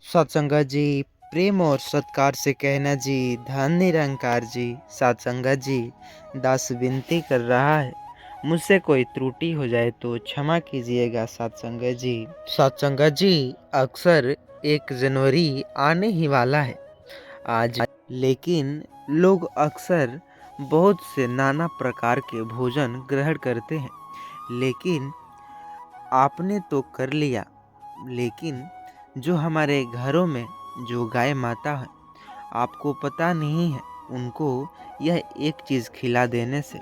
सत्संगत जी, प्रेम और सत्कार से कहना जी, धन निरंकार जी। सत्संगत जी, दास विनती कर रहा है, मुझसे कोई त्रुटि हो जाए तो क्षमा कीजिएगा सत्संगत जी। सत्संगत जी, अक्सर 1 जनवरी आने ही वाला है आज, लेकिन लोग अक्सर बहुत से नाना प्रकार के भोजन ग्रहण करते हैं। लेकिन आपने तो कर लिया, लेकिन जो हमारे घरों में जो गाय माता है, आपको पता नहीं है उनको यह एक चीज़ खिला देने से,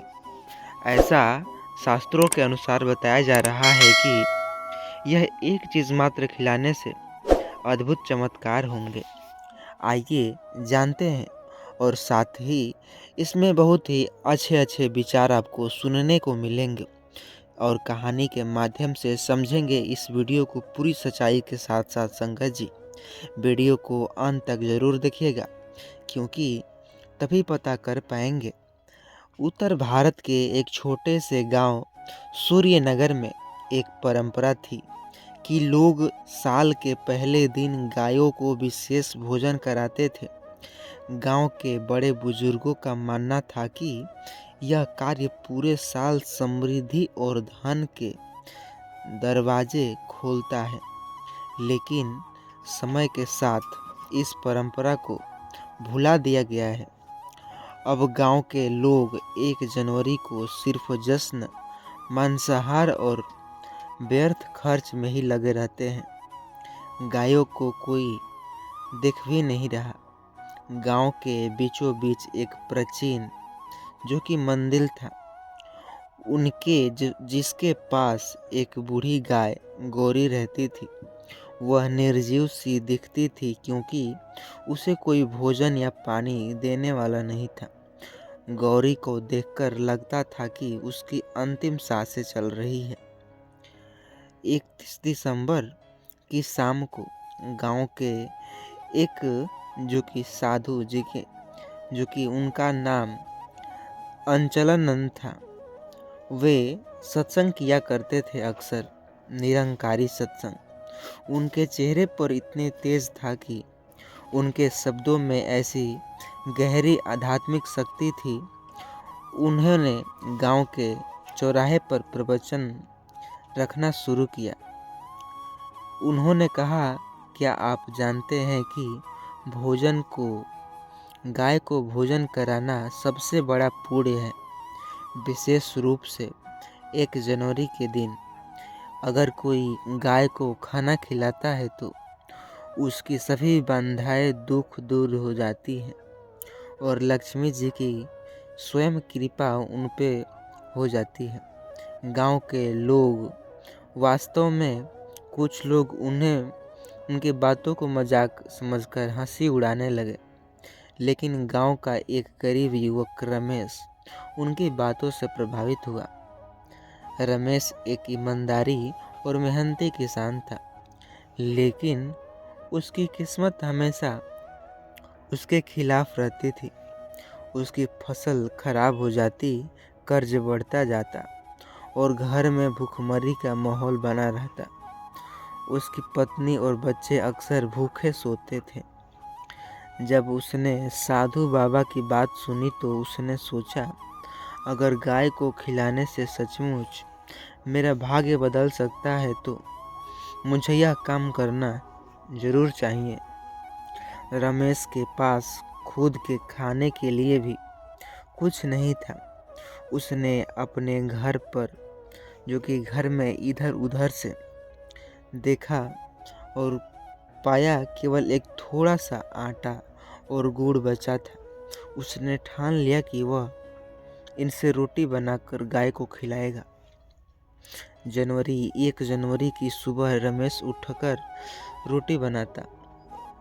ऐसा शास्त्रों के अनुसार बताया जा रहा है कि यह एक चीज़ मात्र खिलाने से अद्भुत चमत्कार होंगे। आइए जानते हैं, और साथ ही इसमें बहुत ही अच्छे अच्छे विचार आपको सुनने को मिलेंगे और कहानी के माध्यम से समझेंगे। इस वीडियो को पूरी सच्चाई के साथ साथ संगत जी, वीडियो को अंत तक ज़रूर देखिएगा, क्योंकि तभी पता कर पाएंगे। उत्तर भारत के एक छोटे से गांव सूर्यनगर में एक परंपरा थी कि लोग साल के पहले दिन गायों को विशेष भोजन कराते थे। गांव के बड़े बुजुर्गों का मानना था कि यह कार्य पूरे साल समृद्धि और धन के दरवाजे खोलता है। लेकिन समय के साथ इस परंपरा को भुला दिया गया है। अब गांव के लोग 1 जनवरी को सिर्फ जश्न, मांसाहार और व्यर्थ खर्च में ही लगे रहते हैं। गायों को कोई देख भी नहीं रहा। गांव के बीचों बीच एक प्राचीन जो कि मंदिर था, जिसके पास एक बूढ़ी गाय गौरी रहती थी। वह निर्जीव सी दिखती थी, क्योंकि उसे कोई भोजन या पानी देने वाला नहीं था। गौरी को देखकर लगता था कि उसकी अंतिम सांसें चल रही है। 31 दिसंबर की शाम को गांव के एक जो कि साधु जी के जो कि उनका नाम अंचलानंद था, वे सत्संग किया करते थे, अक्सर निरंकारी सत्संग। उनके चेहरे पर इतने तेज था कि उनके शब्दों में ऐसी गहरी आध्यात्मिक शक्ति थी। उन्होंने गांव के चौराहे पर प्रवचन रखना शुरू किया। उन्होंने कहा, क्या आप जानते हैं कि गाय को भोजन कराना सबसे बड़ा पुण्य है। विशेष रूप से 1 जनवरी के दिन अगर कोई गाय को खाना खिलाता है तो उसकी सभी बाधाएं दुख दूर हो जाती हैं और लक्ष्मी जी की स्वयं कृपा उन पे हो जाती है। गांव के लोग वास्तव में, कुछ लोग उनकी बातों को मजाक समझकर हंसी उड़ाने लगे, लेकिन गांव का एक गरीब युवक रमेश उनकी बातों से प्रभावित हुआ। रमेश एक ईमानदारी और मेहनती किसान था, लेकिन उसकी किस्मत हमेशा उसके खिलाफ रहती थी। उसकी फसल खराब हो जाती, कर्ज बढ़ता जाता और घर में भूखमरी का माहौल बना रहता। उसकी पत्नी और बच्चे अक्सर भूखे सोते थे। जब उसने साधु बाबा की बात सुनी तो उसने सोचा, अगर गाय को खिलाने से सचमुच मेरा भाग्य बदल सकता है तो मुझे यह काम करना जरूर चाहिए। रमेश के पास खुद के खाने के लिए भी कुछ नहीं था। उसने अपने घर में इधर उधर से देखा और पाया केवल एक थोड़ा सा आटा और गुड़ बचा था। उसने ठान लिया कि वह इनसे रोटी बनाकर गाय को खिलाएगा। 1 जनवरी की सुबह रमेश उठकर रोटी बनाता।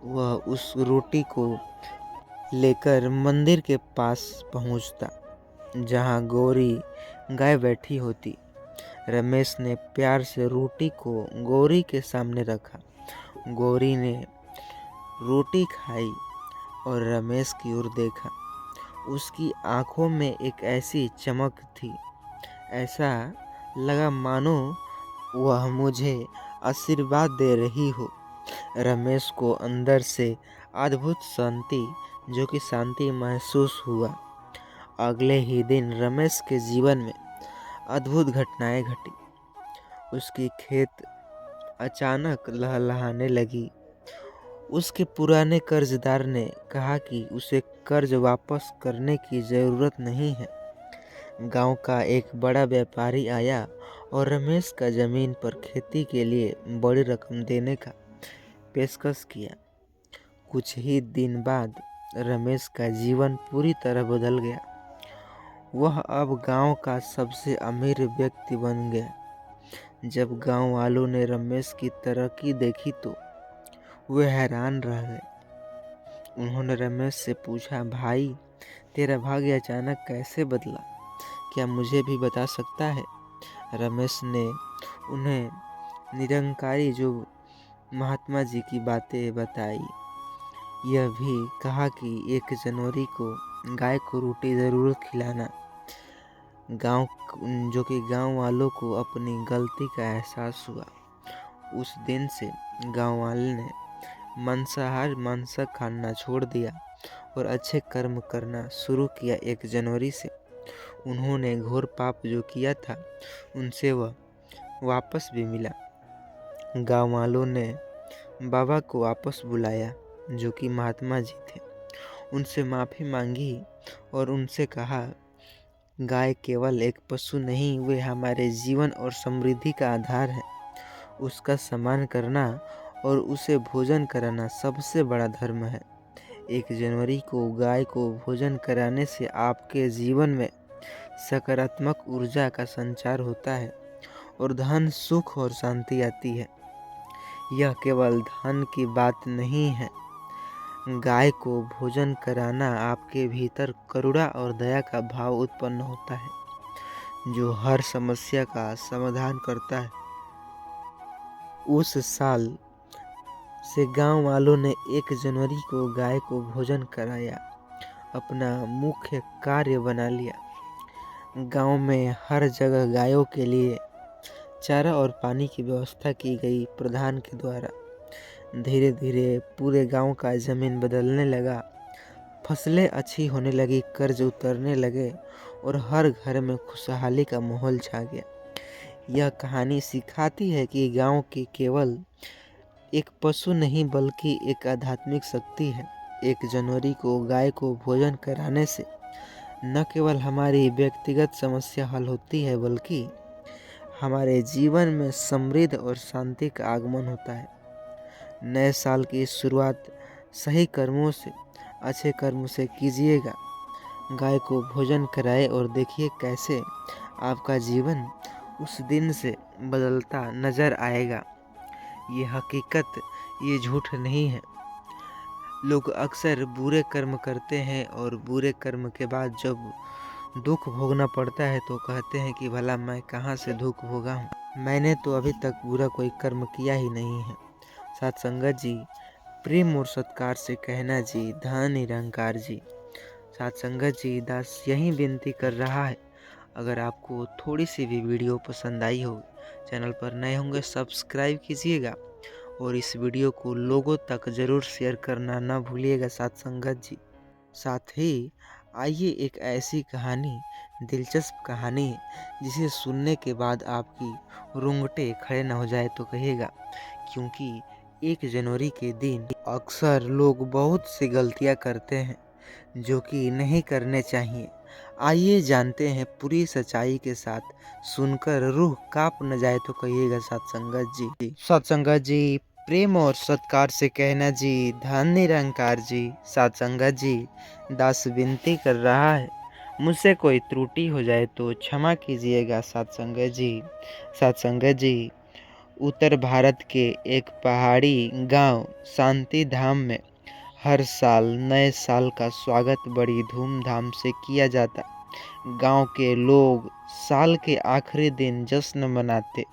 वह उस रोटी को लेकर मंदिर के पास पहुंचता, जहां गौरी गाय बैठी होती। रमेश ने प्यार से रोटी को गौरी के सामने रखा। गौरी ने रोटी खाई और रमेश की ओर देखा। उसकी आंखों में एक ऐसी चमक थी, ऐसा लगा मानो वह मुझे आशीर्वाद दे रही हो। रमेश को अंदर से अद्भुत शांति महसूस हुआ। अगले ही दिन रमेश के जीवन में अद्भुत घटनाएं घटी। उसकी खेत अचानक लहलहाने लगी। उसके पुराने कर्जदार ने कहा कि उसे कर्ज वापस करने की ज़रूरत नहीं है। गांव का एक बड़ा व्यापारी आया और रमेश का ज़मीन पर खेती के लिए बड़ी रकम देने का पेशकश किया। कुछ ही दिन बाद रमेश का जीवन पूरी तरह बदल गया। वह अब गांव का सबसे अमीर व्यक्ति बन गया। जब गांव वालों ने रमेश की तरक्की देखी तो वे हैरान रह गए। उन्होंने रमेश से पूछा, भाई, तेरा भाग्य अचानक कैसे बदला? क्या मुझे भी बता सकता है? रमेश ने उन्हें निरंकारी जो महात्मा जी की बातें बताई। यह भी कहा कि 1 जनवरी को गाय को रोटी ज़रूर खिलाना। गांव वालों को अपनी गलती का एहसास हुआ। उस दिन से गांव वाले ने मांस खाना छोड़ दिया और अच्छे कर्म करना शुरू किया। 1 जनवरी से उन्होंने घोर पाप जो किया था उनसे वह वापस भी मिला। गांव वालों ने बाबा को वापस बुलाया, जो कि महात्मा जी थे। उनसे माफ़ी मांगी और उनसे कहा, गाय केवल एक पशु नहीं, वे हमारे जीवन और समृद्धि का आधार है। उसका सम्मान करना और उसे भोजन कराना सबसे बड़ा धर्म है। 1 जनवरी को गाय को भोजन कराने से आपके जीवन में सकारात्मक ऊर्जा का संचार होता है और धन, सुख और शांति आती है। यह केवल धन की बात नहीं है। गाय को भोजन कराना आपके भीतर करुणा और दया का भाव उत्पन्न होता है, जो हर समस्या का समाधान करता है। उस साल से गांव वालों ने 1 जनवरी को गाय को भोजन कराया अपना मुख्य कार्य बना लिया। गांव में हर जगह गायों के लिए चारा और पानी की व्यवस्था की गई प्रधान के द्वारा। धीरे धीरे पूरे गांव का ज़मीन बदलने लगा। फसलें अच्छी होने लगी, कर्ज उतरने लगे और हर घर में खुशहाली का माहौल छा गया। यह कहानी सिखाती है कि गांव की केवल एक पशु नहीं बल्कि एक आध्यात्मिक शक्ति है। 1 जनवरी को गाय को भोजन कराने से न केवल हमारी व्यक्तिगत समस्या हल होती है, बल्कि हमारे जीवन में समृद्धि और शांति का आगमन होता है। नए साल की शुरुआत सही कर्मों से, अच्छे कर्मों से कीजिएगा। गाय को भोजन कराए और देखिए कैसे आपका जीवन उस दिन से बदलता नज़र आएगा। ये हकीकत, ये झूठ नहीं है। लोग अक्सर बुरे कर्म करते हैं और बुरे कर्म के बाद जब दुख भोगना पड़ता है तो कहते हैं कि भला मैं कहाँ से दुख भोगा हूँ, मैंने तो अभी तक बुरा कोई कर्म किया ही नहीं है। साथ संगत जी, प्रेम और सत्कार से कहना जी, धन निरंकार जी। साथ संगत जी, दास यही विनती कर रहा है, अगर आपको थोड़ी सी भी वीडियो पसंद आई हो, चैनल पर नए होंगे सब्सक्राइब कीजिएगा और इस वीडियो को लोगों तक ज़रूर शेयर करना ना भूलिएगा। साथ संगत जी, साथ ही आइए एक ऐसी कहानी, दिलचस्प कहानी जिसे सुनने के बाद आपकी रोंगटे खड़े न हो जाए तो कहिएगा, क्योंकि 1 जनवरी के दिन अक्सर लोग बहुत सी गलतियां करते हैं जो कि नहीं करने चाहिए। आइए जानते हैं पूरी सच्चाई के साथ, सुनकर रूह कांप न जाए तो कहिएगा। सत्संगत जी, सत्संगत जी, प्रेम और सत्कार से कहना जी, धन निरंकार जी। सत्संगत जी, दास विनती कर रहा है, मुझसे कोई त्रुटि हो जाए तो क्षमा कीजिएगा। सत्संगत जी, सत्संगत जी, उत्तर भारत के एक पहाड़ी गांव शांति धाम में हर साल नए साल का स्वागत बड़ी धूमधाम से किया जाता। गांव के लोग साल के आखिरी दिन जश्न मनाते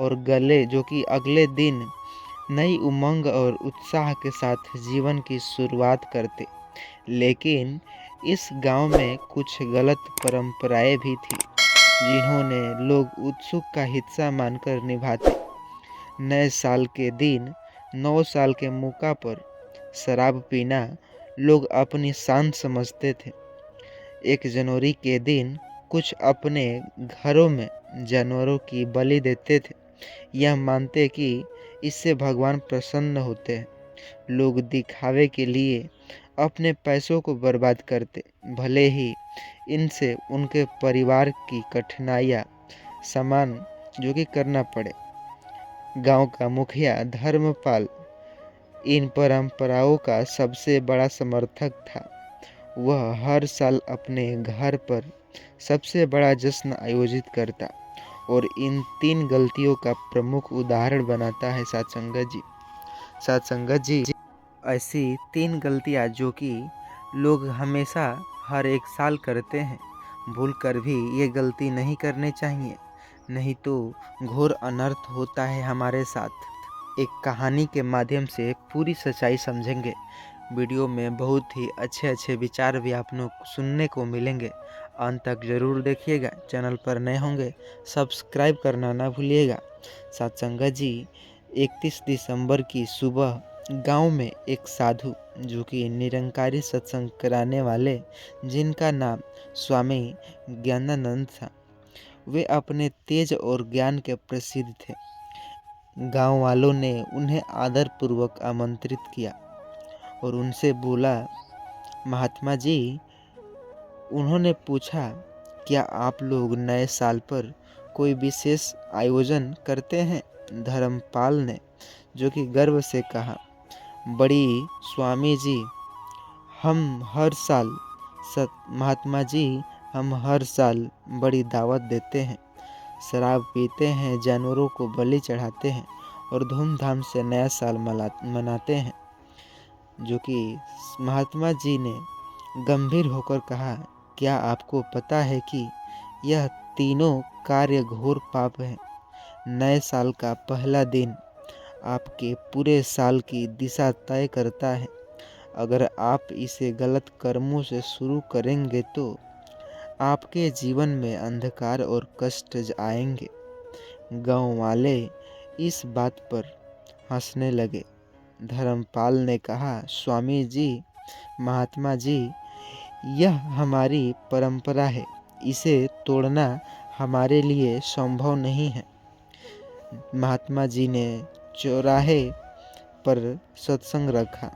और अगले दिन नई उमंग और उत्साह के साथ जीवन की शुरुआत करते। लेकिन इस गांव में कुछ गलत परंपराएं भी थी, जिन्होंने लोग उत्सुक का हिस्सा मानकर निभाते। नए साल के दिन 9 साल के मौका पर शराब पीना लोग अपनी शान समझते थे। 1 जनवरी के दिन कुछ अपने घरों में जानवरों की बलि देते थे, यह मानते कि इससे भगवान प्रसन्न होते हैं। लोग दिखावे के लिए अपने पैसों को बर्बाद करते, भले ही इनसे उनके परिवार की कठिनाइयाँ सामना जो कि करना पड़े। गांव का मुखिया धर्मपाल इन परंपराओं का सबसे बड़ा समर्थक था। वह हर साल अपने घर पर सबसे बड़ा जश्न आयोजित करता और इन 3 गलतियों का प्रमुख उदाहरण बनाता है सत्संगत जी। ऐसी 3 गलतियाँ जो कि लोग हमेशा हर एक साल करते हैं, भूल कर भी ये गलती नहीं करनी चाहिए, नहीं तो घोर अनर्थ होता है हमारे साथ। एक कहानी के माध्यम से पूरी सच्चाई समझेंगे। वीडियो में बहुत ही अच्छे विचार भी आप लोग सुनने को मिलेंगे। अंत तक ज़रूर देखिएगा। चैनल पर नए होंगे सब्सक्राइब करना ना भूलिएगा। सत्संगत जी, 31 दिसंबर की सुबह गांव में एक साधु जो कि निरंकारी सत्संग कराने वाले, जिनका नाम स्वामी ज्ञानानंद था, वे अपने तेज और ज्ञान के प्रसिद्ध थे। गांव वालों ने उन्हें आदरपूर्वक आमंत्रित किया और उनसे बोला, महात्मा जी, उन्होंने पूछा, क्या आप लोग नए साल पर कोई विशेष आयोजन करते हैं? धर्मपाल ने जो कि गर्व से कहा, बड़ी स्वामी जी, हम हर साल महात्मा जी, हम हर साल बड़ी दावत देते हैं, शराब पीते हैं, जानवरों को बलि चढ़ाते हैं और धूमधाम से नया साल मनाते हैं। जो कि महात्मा जी ने गंभीर होकर कहा, क्या आपको पता है कि यह तीनों कार्य घोर पाप है? नए साल का पहला दिन आपके पूरे साल की दिशा तय करता है। अगर आप इसे गलत कर्मों से शुरू करेंगे तो आपके जीवन में अंधकार और कष्ट आएंगे। गांव वाले इस बात पर हंसने लगे। धर्मपाल ने कहा, स्वामी जी, महात्मा जी, यह हमारी परंपरा है, इसे तोड़ना हमारे लिए संभव नहीं है। महात्मा जी ने चौराहे पर सत्संग रखा।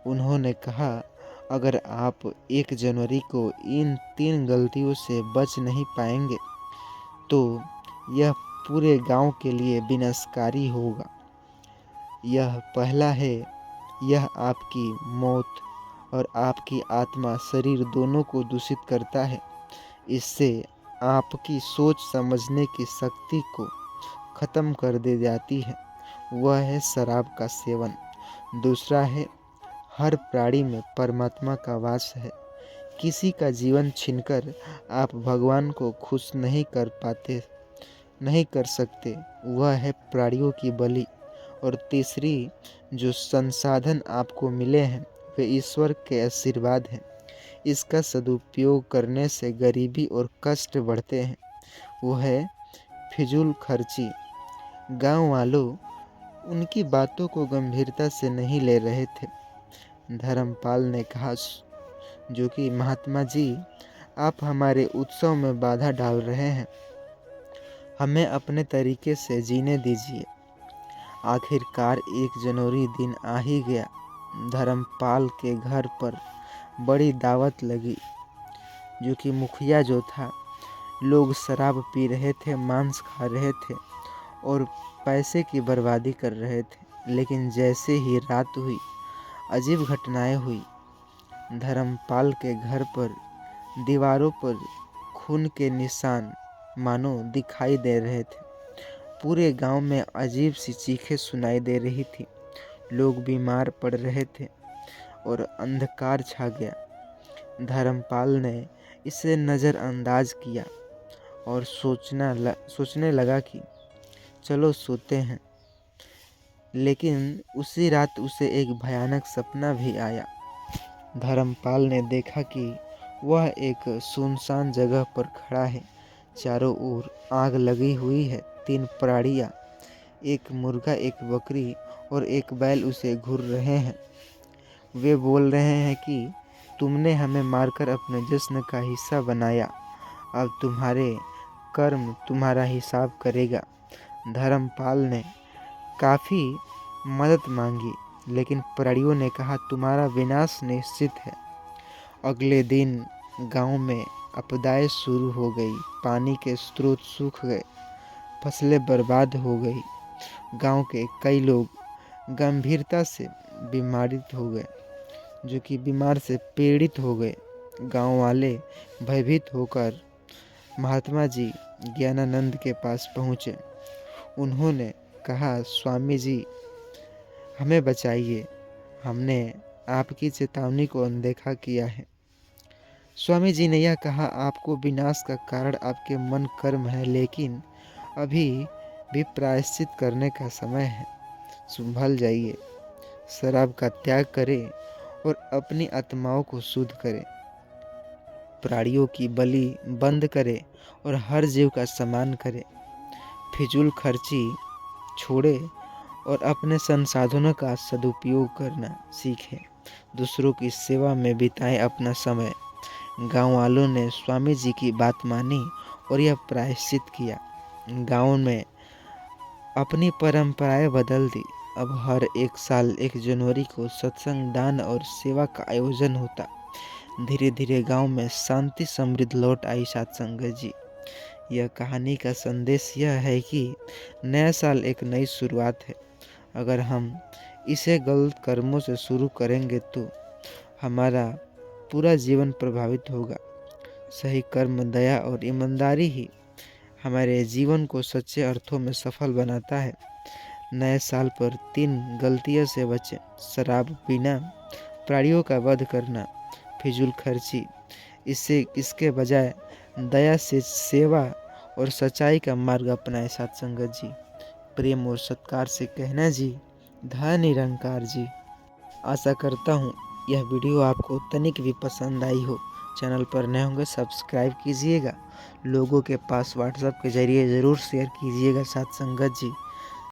उन्होंने कहा, अगर आप 1 जनवरी को इन 3 गलतियों से बच नहीं पाएंगे तो यह पूरे गांव के लिए विनाशकारी होगा। यह पहला है, यह आपकी मौत और आपकी आत्मा शरीर दोनों को दूषित करता है। इससे आपकी सोच समझने की शक्ति को खत्म कर दे जाती है। वह है शराब का सेवन। दूसरा है, हर प्राणी में परमात्मा का वास है। किसी का जीवन छीनकर आप भगवान को खुश नहीं कर सकते। वह है प्राणियों की बलि। और तीसरी, जो संसाधन आपको मिले हैं वे ईश्वर के आशीर्वाद हैं। इसका सदुपयोग करने से गरीबी और कष्ट बढ़ते हैं। वो है फिजूल खर्ची। गांव वालों उनकी बातों को गंभीरता से नहीं ले रहे थे। धर्मपाल ने कहा, जो कि महात्मा जी, आप हमारे उत्सव में बाधा डाल रहे हैं, हमें अपने तरीके से जीने दीजिए। आखिरकार 1 जनवरी दिन आ ही गया। धर्मपाल के घर पर बड़ी दावत लगी। जो कि मुखिया जो था, लोग शराब पी रहे थे, मांस खा रहे थे और पैसे की बर्बादी कर रहे थे। लेकिन जैसे ही रात हुई, अजीब घटनाएं हुई। धर्मपाल के घर पर दीवारों पर खून के निशान मानो दिखाई दे रहे थे। पूरे गांव में अजीब सी चीखें सुनाई दे रही थी। लोग बीमार पड़ रहे थे और अंधकार छा गया। धर्मपाल ने इसे नज़रअंदाज किया और सोचने लगा कि चलो सोते हैं। लेकिन उसी रात उसे एक भयानक सपना भी आया। धर्मपाल ने देखा कि वह एक सुनसान जगह पर खड़ा है। चारों ओर आग लगी हुई है। 3 प्राणियाँ एक मुर्गा, एक बकरी और एक बैल उसे घूर रहे हैं। वे बोल रहे हैं कि तुमने हमें मारकर अपने जश्न का हिस्सा बनाया, अब तुम्हारे कर्म तुम्हारा हिसाब करेगा। धर्मपाल ने काफ़ी मदद मांगी, लेकिन प्राणियों ने कहा तुम्हारा विनाश निश्चित है। अगले दिन गांव में आपदाएं शुरू हो गई। पानी के स्रोत सूख गए, फसलें बर्बाद हो गई। गांव के कई लोग गंभीरता से बीमारित हो गए, जो कि बीमार से पीड़ित हो गए। गांव वाले भयभीत होकर महात्मा जी ज्ञानानंद के पास पहुँचे। उन्होंने कहा, स्वामी जी हमें बचाइए, हमने आपकी चेतावनी को अनदेखा किया है। स्वामी जी ने यह कहा, आपको विनाश का कारण आपके मन कर्म है, लेकिन अभी भी प्रायश्चित करने का समय है। संभल जाइए, शराब का त्याग करें और अपनी आत्माओं को शुद्ध करें। प्राणियों की बलि बंद करें और हर जीव का सम्मान करें। फिजूल खर्ची छोड़े और अपने संसाधनों का सदुपयोग करना सीखें। दूसरों की सेवा में बिताएं अपना समय। गांव वालों ने स्वामी जी की बात मानी और यह प्रायश्चित किया। गांव में अपनी परंपराएं बदल दी। अब हर एक साल 1 जनवरी को सत्संग, दान और सेवा का आयोजन होता। धीरे धीरे गांव में शांति समृद्धि लौट आई। साथ संगत जी, यह कहानी का संदेश यह है कि नया साल एक नई शुरुआत है। अगर हम इसे गलत कर्मों से शुरू करेंगे तो हमारा पूरा जीवन प्रभावित होगा। सही कर्म, दया और ईमानदारी ही हमारे जीवन को सच्चे अर्थों में सफल बनाता है। नए साल पर 3 गलतियों से बचें। शराब पीना, प्राणियों का वध करना, फिजूल खर्ची। इसके बजाय दया से सेवा और सच्चाई का मार्ग अपनाएं। साथ संगत जी, प्रेम और सत्कार से कहना जी, धन निरंकार जी। आशा करता हूँ यह वीडियो आपको तनिक भी पसंद आई हो। चैनल पर नए होंगे सब्सक्राइब कीजिएगा। लोगों के पास व्हाट्सएप के जरिए ज़रूर शेयर कीजिएगा। साथ संगत जी,